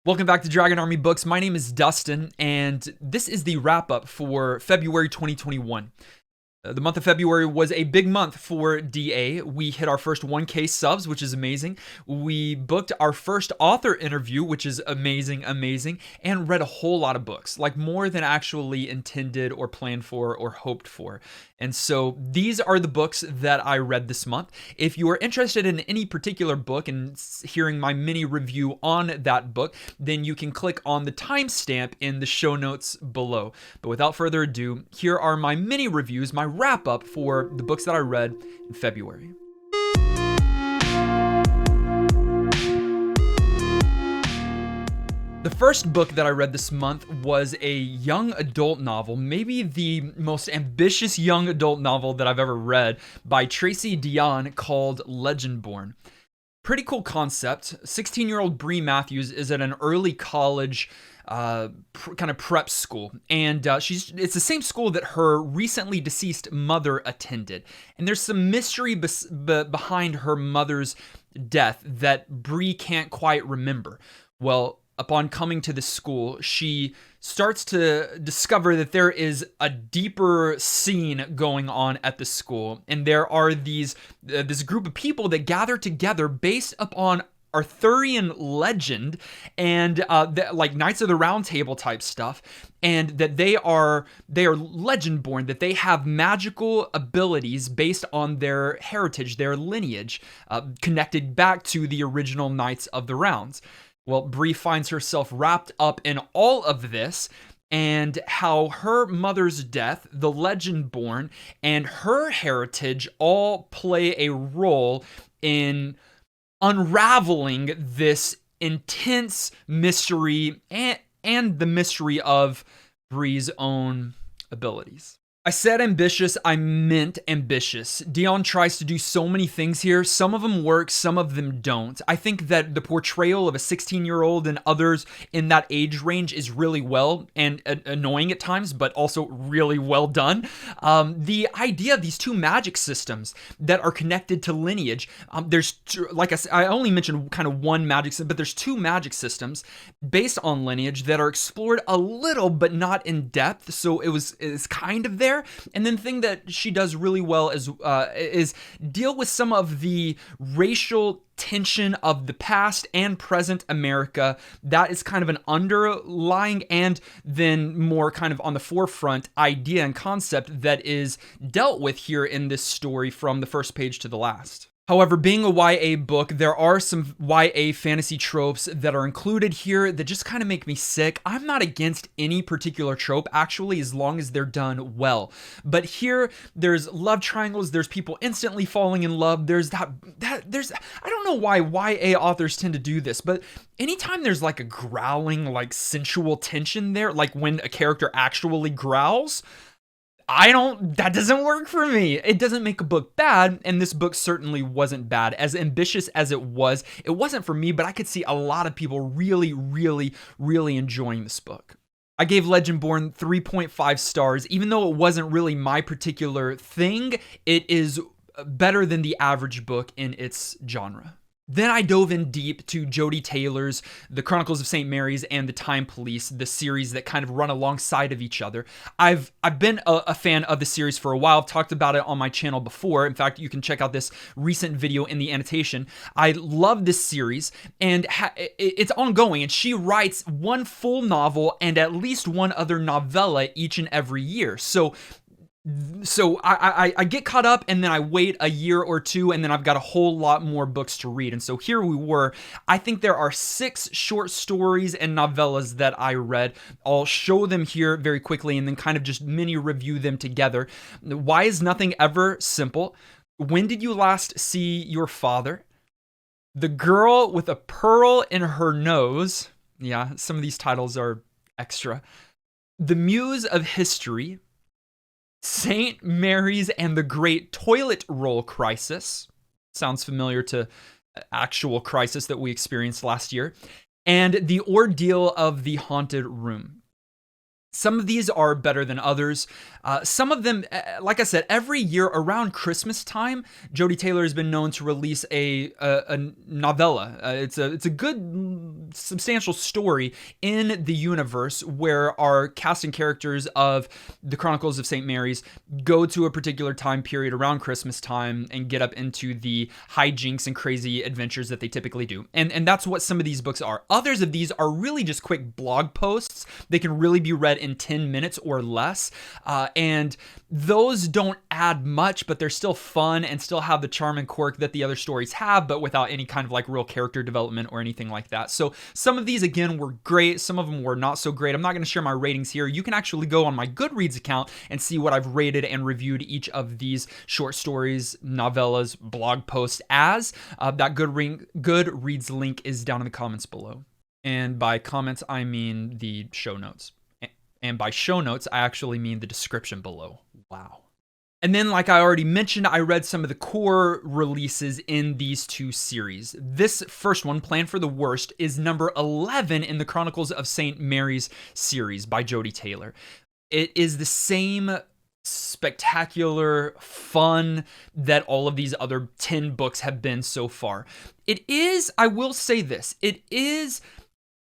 Welcome back to Dragon Army Books. My name is Dustin, and this is the wrap-up for February 2021. The month of February was a big month for DA. We hit our first 1K subs, which is amazing. We booked our first author interview, which is amazing, and read a whole lot of books, like more than actually intended or planned for or hoped for. And so these are the books that I read this month. If you are interested in any particular book and hearing my mini review on that book, then you can click on the timestamp in the show notes below. But without further ado, here are my mini reviews, my wrap up for the books that I read in February. The first book that I read this month was a young adult novel, maybe the most ambitious young adult novel that I've ever read, by Tracy Deonn, called Legendborn. Pretty cool concept. 16-year-old Bree Matthews is at an early college kind of prep school, and it's the same school that her recently deceased mother attended, and there's some mystery behind her mother's death that Bree can't quite remember. Well, upon coming to the school, she starts to discover that there is a deeper scene going on at the school, and there are this group of people that gather together based upon Arthurian legend and like Knights of the Round Table type stuff, and that they are Legendborn, that they have magical abilities based on their heritage, their lineage, connected back to the original Knights of the Rounds. Well, Bree finds herself wrapped up in all of this, and how her mother's death, the Legendborn, and her heritage all play a role in unraveling this intense mystery and the mystery of Bree's own abilities. I said ambitious, I meant ambitious. Deonn tries to do so many things here. Some of them work, some of them don't. I think that the portrayal of a 16-year-old and others in that age range is really well and annoying at times, but also really well done. The idea of these two magic systems that are connected to lineage, like I said, I only mentioned kind of one magic system, but there's two magic systems based on lineage that are explored a little, but not in depth. So it's kind of there. And then the thing that she does really well is deal with some of the racial tension of the past and present America. That is kind of an underlying and then more kind of on the forefront idea and concept that is dealt with here in this story from the first page to the last. However, being a YA book, there are some YA fantasy tropes that are included here that just kind of make me sick. I'm not against any particular trope, actually, as long as they're done well. But here, there's love triangles, there's people instantly falling in love, there's I don't know why YA authors tend to do this, but anytime there's like a growling, like sensual tension there, like when a character actually growls, that doesn't work for me. It doesn't make a book bad, and this book certainly wasn't bad. As ambitious as it wasn't for me, but I could see a lot of people really, really, really enjoying this book. I gave Legendborn 3.5 stars. Even though it wasn't really my particular thing, it is better than the average book in its genre. Then I dove in deep to Jodi Taylor's The Chronicles of St. Mary's and The Time Police, the series that kind of run alongside of each other. I've been a fan of the series for a while. I've talked about it on my channel before. In fact, you can check out this recent video in the annotation. I love this series, and it's ongoing, and she writes one full novel and at least one other novella each and every year. So I get caught up, and then I wait a year or two, and then I've got a whole lot more books to read. And so here we were. I think there are 6 short stories and novellas that I read. I'll show them here very quickly and then kind of just mini review them together. Why is Nothing Ever Simple? When Did You Last See Your Father? The Girl with a Pearl in Her Nose. Yeah, some of these titles are extra. The Muse of History. St. Mary's and the Great Toilet Roll Crisis. Sounds familiar to actual crisis that we experienced last year. And The Ordeal of the Haunted Room. Some of these are better than others. Some of them, like I said, every year around Christmas time, Jodi Taylor has been known to release a novella. It's a good, substantial story in the universe where our cast and characters of the Chronicles of St. Mary's go to a particular time period around Christmas time and get up into the hijinks and crazy adventures that they typically do. And that's what some of these books are. Others of these are really just quick blog posts. They can really be read in 10 minutes or less. And those don't add much, but they're still fun and still have the charm and quirk that the other stories have, but without any kind of like real character development or anything like that. So some of these, again, were great. Some of them were not so great. I'm not going to share my ratings here. You can actually go on my Goodreads account and see what I've rated and reviewed each of these short stories, novellas, blog posts as. That Goodreads link is down in the comments below. And by comments, I mean the show notes. And by show notes, I actually mean the description below. Wow. And then, like I already mentioned, I read some of the core releases in these two series. This first one, Plan for the Worst, is number 11 in the Chronicles of St. Mary's series by Jodi Taylor. It is the same spectacular fun that all of these other 10 books have been so far. It is, I will say this, it is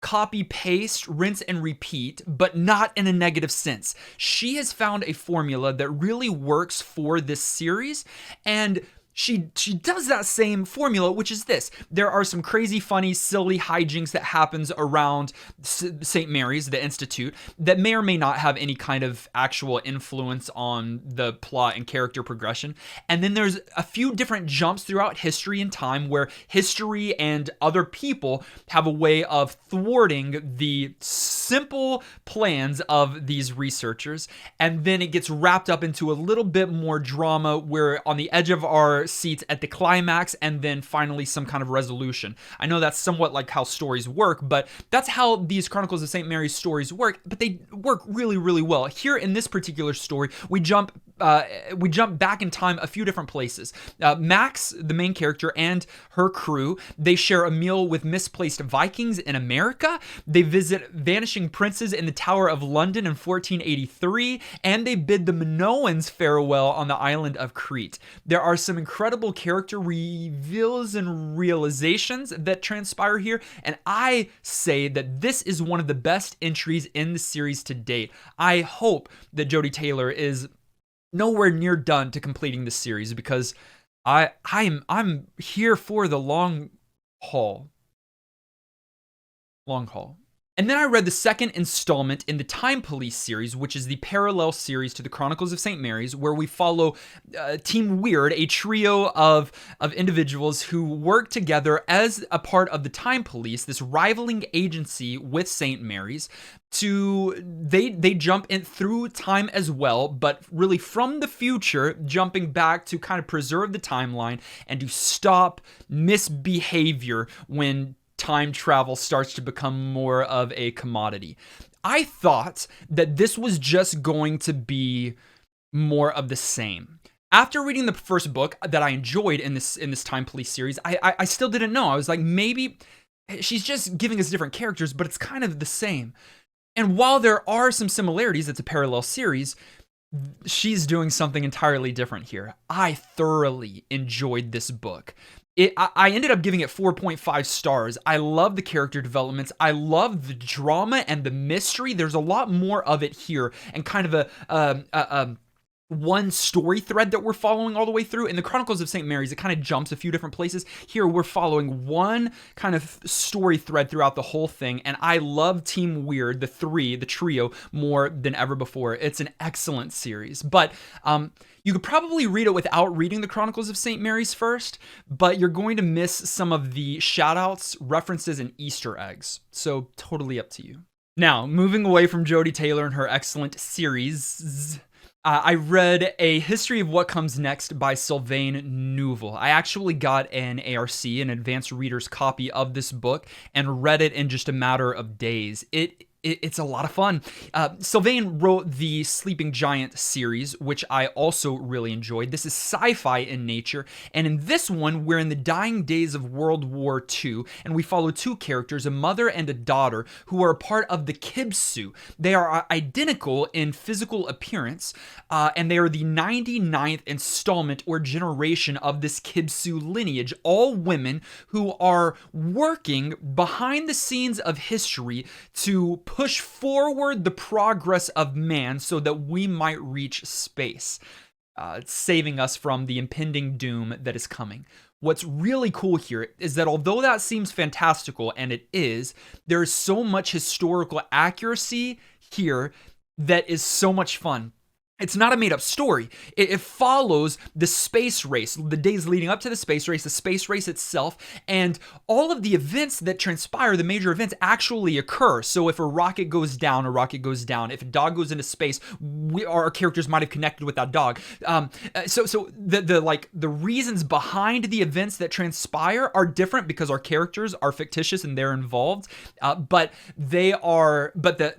copy, paste, rinse, and repeat, but not in a negative sense. She has found a formula that really works for this series, and she does that same formula, which is this. There are some crazy, funny, silly hijinks that happens around St. Mary's, the Institute, that may or may not have any kind of actual influence on the plot and character progression. And then there's a few different jumps throughout history and time where history and other people have a way of thwarting the simple plans of these researchers. And then it gets wrapped up into a little bit more drama where on the edge of our seats at the climax and then finally some kind of resolution. I know that's somewhat like how stories work, but that's how these Chronicles of St. Mary's stories work, but they work really, really well. Here in this particular story, we jump back in time a few different places. Max, the main character, and her crew, they share a meal with misplaced Vikings in America. They visit vanishing princes in the Tower of London in 1483, and they bid the Minoans farewell on the island of Crete. There are some incredible character reveals and realizations that transpire here, and I say that this is one of the best entries in the series to date. I hope that Jodi Taylor is nowhere near done to completing this series because I'm here for the long haul. And then I read the second installment in the Time Police series, which is the parallel series to the Chronicles of St. Mary's, where we follow Team Weird, a trio of individuals who work together as a part of the Time Police, this rivaling agency with St. Mary's. They jump in through time as well, but really from the future, jumping back to kind of preserve the timeline and to stop misbehavior when time travel starts to become more of a commodity. I thought that this was just going to be more of the same. After reading the first book that I enjoyed in this Time Police series, I still didn't know. I was like, maybe she's just giving us different characters, but it's kind of the same. And while there are some similarities, it's a parallel series, she's doing something entirely different here. I thoroughly enjoyed this book. I ended up giving it 4.5 stars. I love the character developments. I love the drama and the mystery. There's a lot more of it here, and kind of a one story thread that we're following all the way through. In the Chronicles of St. Mary's, it kind of jumps a few different places. Here, we're following one kind of story thread throughout the whole thing, and I love Team Weird, the trio, more than ever before. It's an excellent series, but you could probably read it without reading the Chronicles of St. Mary's first, but you're going to miss some of the shoutouts, references, and Easter eggs, so totally up to you. Now, moving away from Jodi Taylor and her excellent series, I read A History of What Comes Next by Sylvain Neuvel. I actually got an ARC, an advanced reader's copy of this book, and read it in just a matter of days. It It's a lot of fun. Sylvain wrote the Sleeping Giant series, which I also really enjoyed. This is sci-fi in nature, and in this one, we're in the dying days of World War II, and we follow two characters, a mother and a daughter, who are a part of the Kibsu. They are identical in physical appearance, and they are the 99th installment or generation of this Kibsu lineage, all women who are working behind the scenes of history to push forward the progress of man so that we might reach space, saving us from the impending doom that is coming. What's really cool here is that although that seems fantastical, and it is, there is so much historical accuracy here that is so much fun. It's not a made-up story. It follows the space race, the days leading up to the space race itself, and all of the events that transpire, the major events, actually occur. So if a rocket goes down, a rocket goes down. If a dog goes into space, our characters might have connected with that dog. So the reasons behind the events that transpire are different because our characters are fictitious and they're involved. But the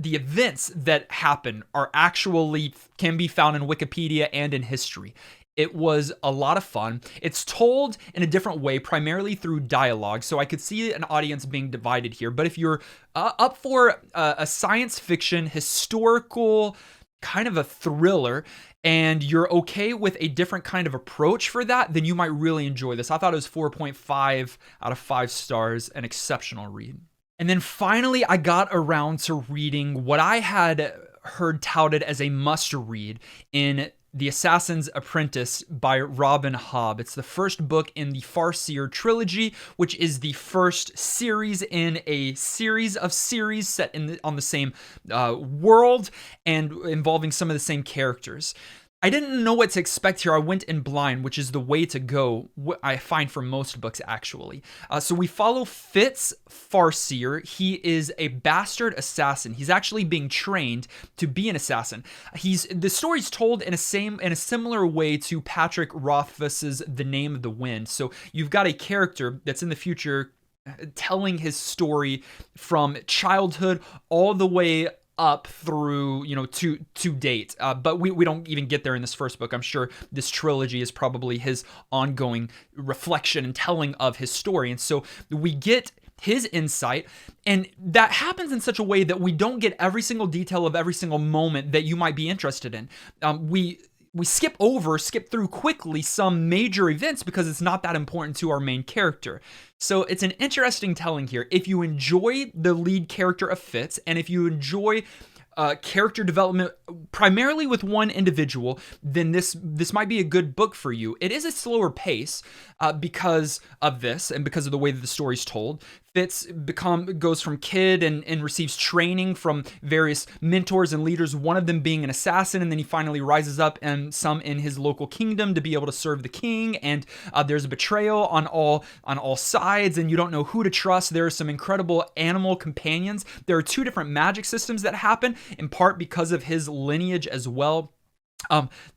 events that happen are actually can be found in Wikipedia and in history. It was a lot of fun. It's told in a different way, primarily through dialogue, so I could see an audience being divided here. But if you're up for a science fiction, historical, kind of a thriller, and you're okay with a different kind of approach for that, then you might really enjoy this. I thought it was 4.5 out of 5 stars, an exceptional read. And then finally, I got around to reading what I had heard touted as a must-read in The Assassin's Apprentice by Robin Hobb. It's the first book in the Farseer trilogy, which is the first series in a series of series set on the same world and involving some of the same characters. I didn't know what to expect here. I went in blind, which is the way to go, I find, for most books, actually. So we follow Fitz Farseer. He is a bastard assassin. He's actually being trained to be an assassin. The story's told in a similar way to Patrick Rothfuss's The Name of the Wind. So you've got a character that's in the future telling his story from childhood all the way up through, to date. But we don't even get there in this first book. I'm sure this trilogy is probably his ongoing reflection and telling of his story. And so we get his insight, and that happens in such a way that we don't get every single detail of every single moment that you might be interested in. We skip through quickly some major events because it's not that important to our main character. So it's an interesting telling here. If you enjoy the lead character of Fitz, and if you enjoy character development primarily with one individual, then this might be a good book for you. It is a slower pace because of this and because of the way that the story's told. Fitz goes from kid and receives training from various mentors and leaders, one of them being an assassin, and then he finally rises up and some in his local kingdom to be able to serve the king, and there's a betrayal on all sides, and you don't know who to trust. There are some incredible animal companions. There are 2 different magic systems that happen, in part because of his lineage as well.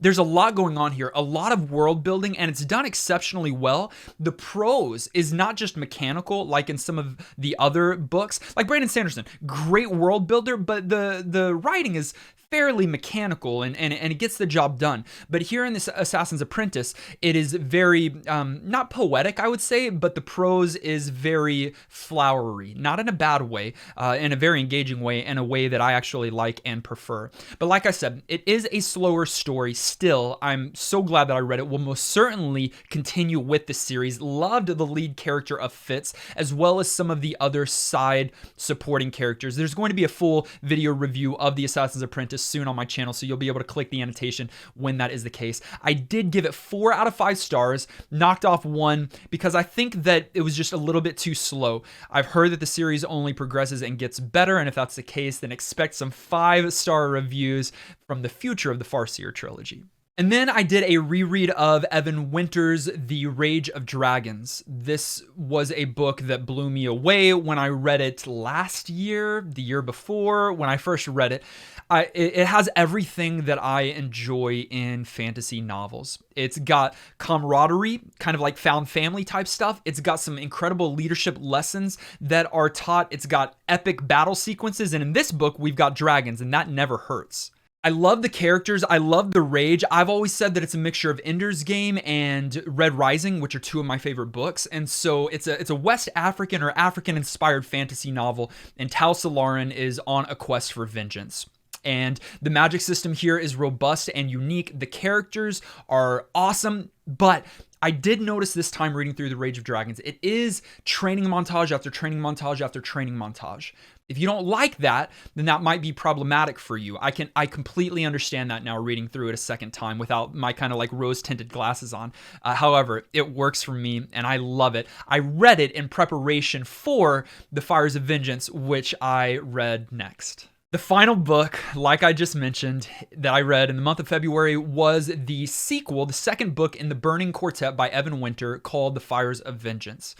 There's a lot going on here, a lot of world building, and it's done exceptionally well. The prose is not just mechanical like in some of the other books. Like Brandon Sanderson, great world builder, but the writing is fairly mechanical and it gets the job done. But here in this Assassin's Apprentice, it is very, not poetic, I would say, but the prose is very flowery, not in a bad way, in a very engaging way, and a way that I actually like and prefer. But like I said, it is a slower story still. I'm so glad that I read it. We'll most certainly continue with the series. Loved the lead character of Fitz, as well as some of the other side supporting characters. There's going to be a full video review of the Assassin's Apprentice soon on my channel, so you'll be able to click the annotation when that is the case. I did give it 4 out of 5 stars, knocked off 1 because I think that it was just a little bit too slow. I've heard that the series only progresses and gets better, and if that's the case, then expect some 5-star reviews from the future of the Farseer trilogy. And then I did a reread of Evan Winter's The Rage of Dragons. This was a book that blew me away when I read it last year, the year before, when I first read it. It has everything that I enjoy in fantasy novels. It's got camaraderie, kind of like found family type stuff. It's got some incredible leadership lessons that are taught. It's got epic battle sequences. And in this book, we've got dragons, and that never hurts. I love the characters. I love the rage. I've always said that it's a mixture of Ender's Game and Red Rising, which are two of my favorite books. And so it's a West African or African-inspired fantasy novel, and Tal Solarin is on a quest for vengeance. And the magic system here is robust and unique. The characters are awesome, but I did notice this time reading through The Rage of Dragons, it is training montage after training montage after training montage. If you don't like that, then that might be problematic for you. I completely understand that now reading through it a second time without my kind of like rose-tinted glasses on. However, it works for me and I love it. I read it in preparation for The Fires of Vengeance, which I read next. The final book, like I just mentioned, that I read in the month of February was the sequel, the second book in the Burning Quartet by Evan Winter called The Fires of Vengeance.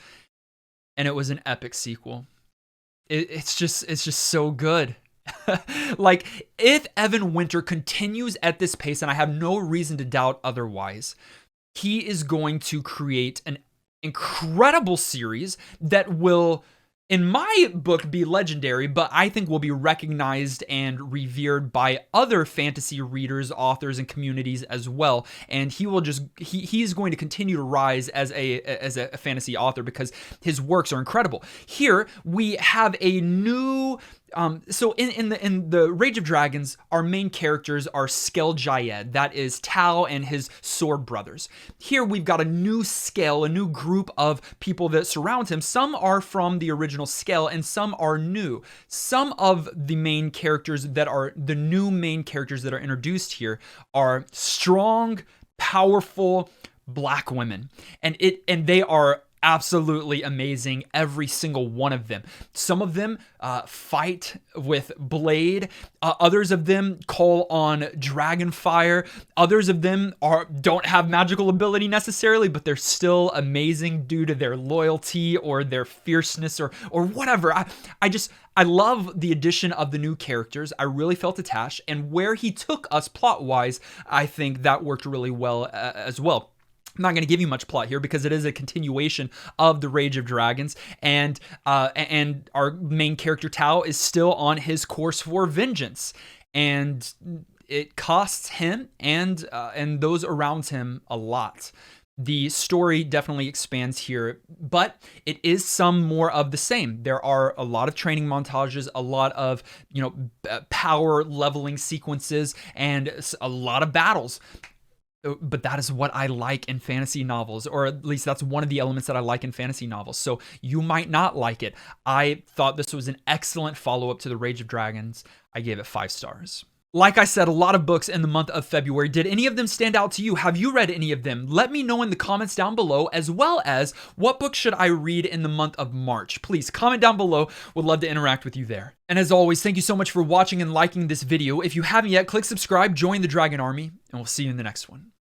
And it was an epic sequel. It's just so good. Like, if Evan Winter continues at this pace, and I have no reason to doubt otherwise, he is going to create an incredible series that will, in my book, be legendary, but I think will be recognized and revered by other fantasy readers, authors, and communities as well. And he will he's going to continue to rise as a fantasy author because his works are incredible. Here we have a new. So in the Rage of Dragons, our main characters are Skel Jayed. That is Tal and his sword brothers. Here we've got a new Skel, a new group of people that surround him. Some are from the original Skel and some are new. Some of the main characters that are the new main characters that are introduced here are strong, powerful black women. And they are absolutely amazing, every single one of them. Some of them fight with blade. Others of them call on dragon fire. Others of them don't have magical ability necessarily, but they're still amazing due to their loyalty or their fierceness or whatever. I love the addition of the new characters. I really felt attached, and where he took us plot-wise, I think that worked really well as well. I'm not going to give you much plot here because it is a continuation of The Rage of Dragons, and our main character Tao is still on his course for vengeance, and it costs him and those around him a lot. The story definitely expands here, but it is some more of the same. There are a lot of training montages, a lot of power leveling sequences, and a lot of battles. But that is what I like in fantasy novels, or at least that's one of the elements that I like in fantasy novels. So you might not like it. I thought this was an excellent follow-up to The Rage of Dragons. I gave it 5 stars. Like I said, a lot of books in the month of February. Did any of them stand out to you? Have you read any of them? Let me know in the comments down below, as well as what book should I read in the month of March? Please comment down below. Would love to interact with you there. And as always, thank you so much for watching and liking this video. If you haven't yet, click subscribe, join the Dragon Army, and we'll see you in the next one.